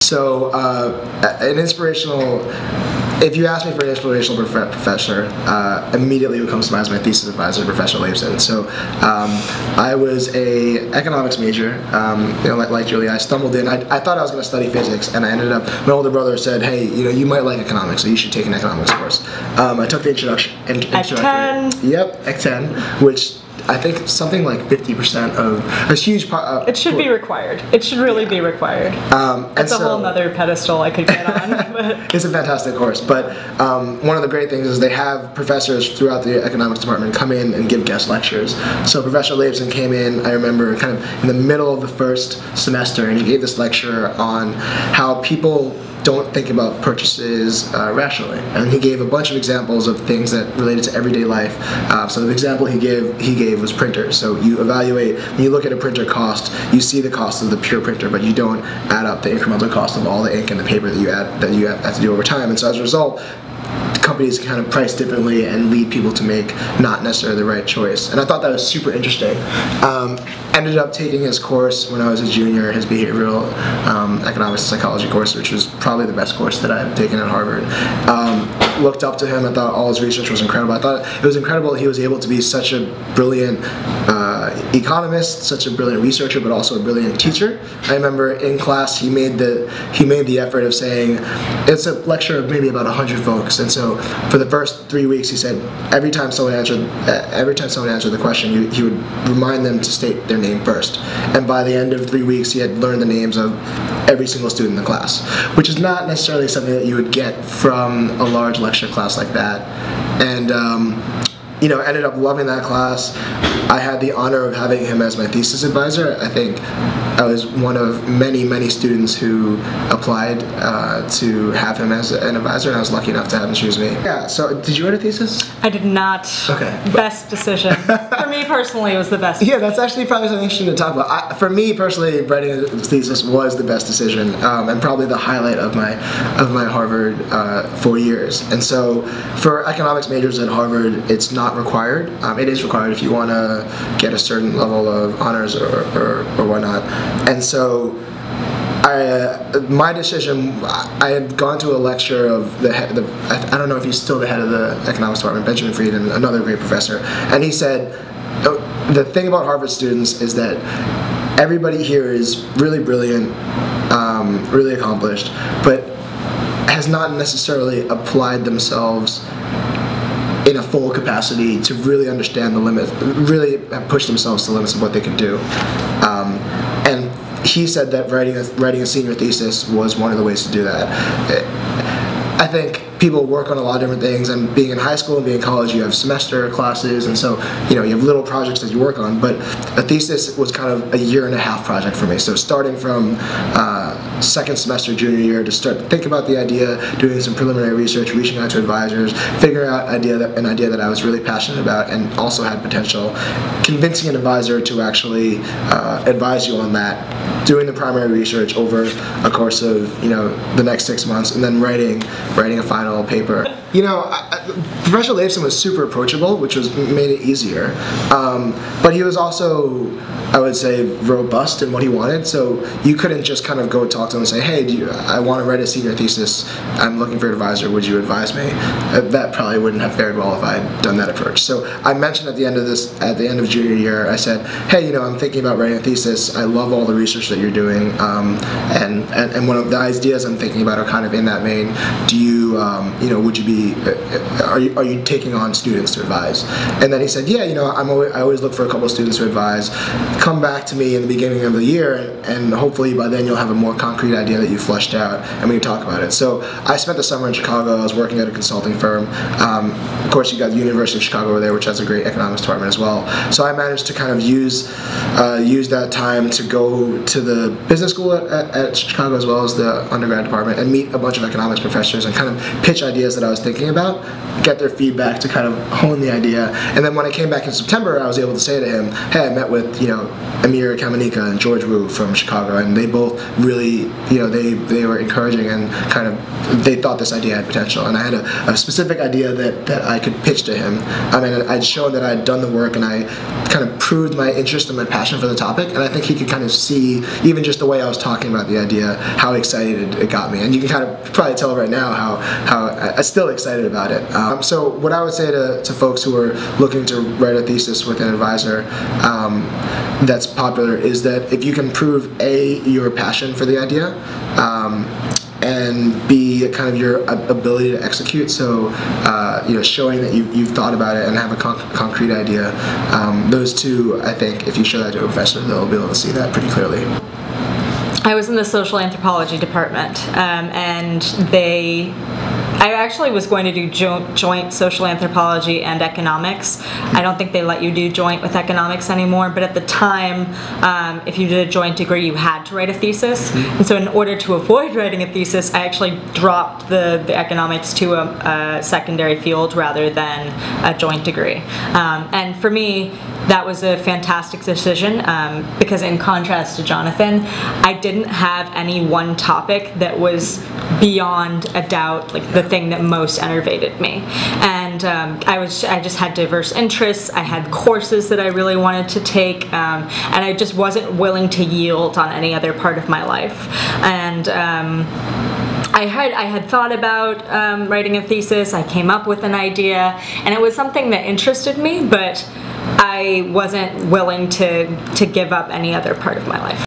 So an inspirational, if you ask me for an inspirational professor, immediately what comes to mind is my thesis advisor, Professor Leibson. So I was a economics major, like Julie. I stumbled in. I thought I was going to study physics, and I ended up, my older brother said, hey, you might like economics, so you should take an economics course. I took the introduction. Yep, Ec10, which I think something like 50% of a huge part. It should be required. It should really be required. It's a whole nother pedestal I could get on. But. It's a fantastic course, but one of the great things is they have professors throughout the economics department come in and give guest lectures. So Professor Leibson came in, I remember, kind of in the middle of the first semester, and he gave this lecture on how people don't think about purchases rationally, and he gave a bunch of examples of things that related to everyday life. So the example he gave was printers. So you evaluate, when you look at a printer cost, you see the cost of the pure printer, but you don't add up the incremental cost of all the ink and the paper that you have to do over time. And so as a result, companies kind of price differently and lead people to make not necessarily the right choice. And I thought that was super interesting. Ended up taking his course when I was a junior, his behavioral economics and psychology course, which was probably the best course that I had taken at Harvard. Looked up to him. I thought all his research was incredible. I thought it was incredible he was able to be such a brilliant economist, such a brilliant researcher, but also a brilliant teacher. I remember in class he made the effort of saying, it's a lecture of maybe about 100 folks, and so for the first 3 weeks he said every time someone answered the question, he would remind them to state their name first. And by the end of 3 weeks he had learned the names of every single student in the class, which is not necessarily something that you would get from a large lecture class like that. And ended up loving that class. I had the honor of having him as my thesis advisor. I think I was one of many, many students who applied to have him as an advisor, and I was lucky enough to have him choose me. Yeah, so did you write a thesis? I did not. Okay. Best decision. For me personally, it was the best. Yeah, that's actually probably something interesting to talk about. For me personally, writing a thesis was the best decision, and probably the highlight of my Harvard 4 years. And so for economics majors at Harvard, it's not required. It is required if you want to get a certain level of honors or whatnot. And so my decision, I had gone to a lecture of I don't know if he's still the head of the economics department, Benjamin Frieden, another great professor, and he said, the thing about Harvard students is that everybody here is really brilliant, really accomplished, but has not necessarily applied themselves in a full capacity to really understand the limits, really push themselves to the limits of what they can do. And he said that writing a senior thesis was one of the ways to do that. I think people work on a lot of different things, and being in high school and being in college, you have semester classes, and so you have little projects that you work on, but a thesis was kind of a 1.5-year project for me. So starting from second semester junior year to start to think about the idea, doing some preliminary research, reaching out to advisors, figuring out an idea that I was really passionate about and also had potential, convincing an advisor to actually advise you on that, doing the primary research over a course of the next 6 months, and then writing a final paper. Professor Leibson was super approachable, which made it easier, but he was also, I would say, robust in what he wanted. So you couldn't just kind of go talk to him and say, hey, I want to write a senior thesis, I'm looking for an advisor, would you advise me? That probably wouldn't have fared well if I had done that approach. So I mentioned at the end of junior year, I said, hey, I'm thinking about writing a thesis, I love all the research that you're doing, and one of the ideas I'm thinking about are kind of in that vein. Do you, would you be, are you taking on students to advise? And then he said, yeah, I always look for a couple of students to advise. Come back to me in the beginning of the year, and hopefully by then you'll have a more concrete idea that you fleshed out, and we can talk about it. So I spent the summer in Chicago. I was working at a consulting firm. Of course, you got the University of Chicago over there, which has a great economics department as well. So I managed to kind of use that time to go to the business school at Chicago as well as the undergrad department and meet a bunch of economics professors and kind of pitch ideas that I was thinking about, get their feedback to kind of hone the idea. And then when I came back in September, I was able to say to him, hey, I met with Amir Kamenika and George Wu from Chicago, and they both really, they were encouraging and kind of, they thought this idea had potential, and I had a specific idea that I could pitch to him. I mean, I'd shown that I'd done the work, and I kind of proved my interest and my passion for the topic, and I think he could kind of see, even just the way I was talking about the idea, how excited it got me. And you can kind of probably tell right now how I'm still excited about it. So what I would say to folks who are looking to write a thesis with an advisor that's popular is that if you can prove A, your passion for the idea, and B, kind of your ability to execute, so showing that you've thought about it and have a concrete idea, those two, I think, if you show that to a professor, they'll be able to see that pretty clearly. I was in the social anthropology department, and I actually was going to do joint social anthropology and economics. I don't think they let you do joint with economics anymore, but at the time, if you did a joint degree, you had to write a thesis. And so in order to avoid writing a thesis, I actually dropped the economics to a secondary field rather than a joint degree. And for me, that was a fantastic decision because in contrast to Jonathan, I didn't have any one topic that was beyond a doubt like the thing that most enervated me. And I just had diverse interests. I had courses that I really wanted to take, and I just wasn't willing to yield on any other part of my life. And I had thought about writing a thesis. I came up with an idea, and it was something that interested me, but I wasn't willing to give up any other part of my life.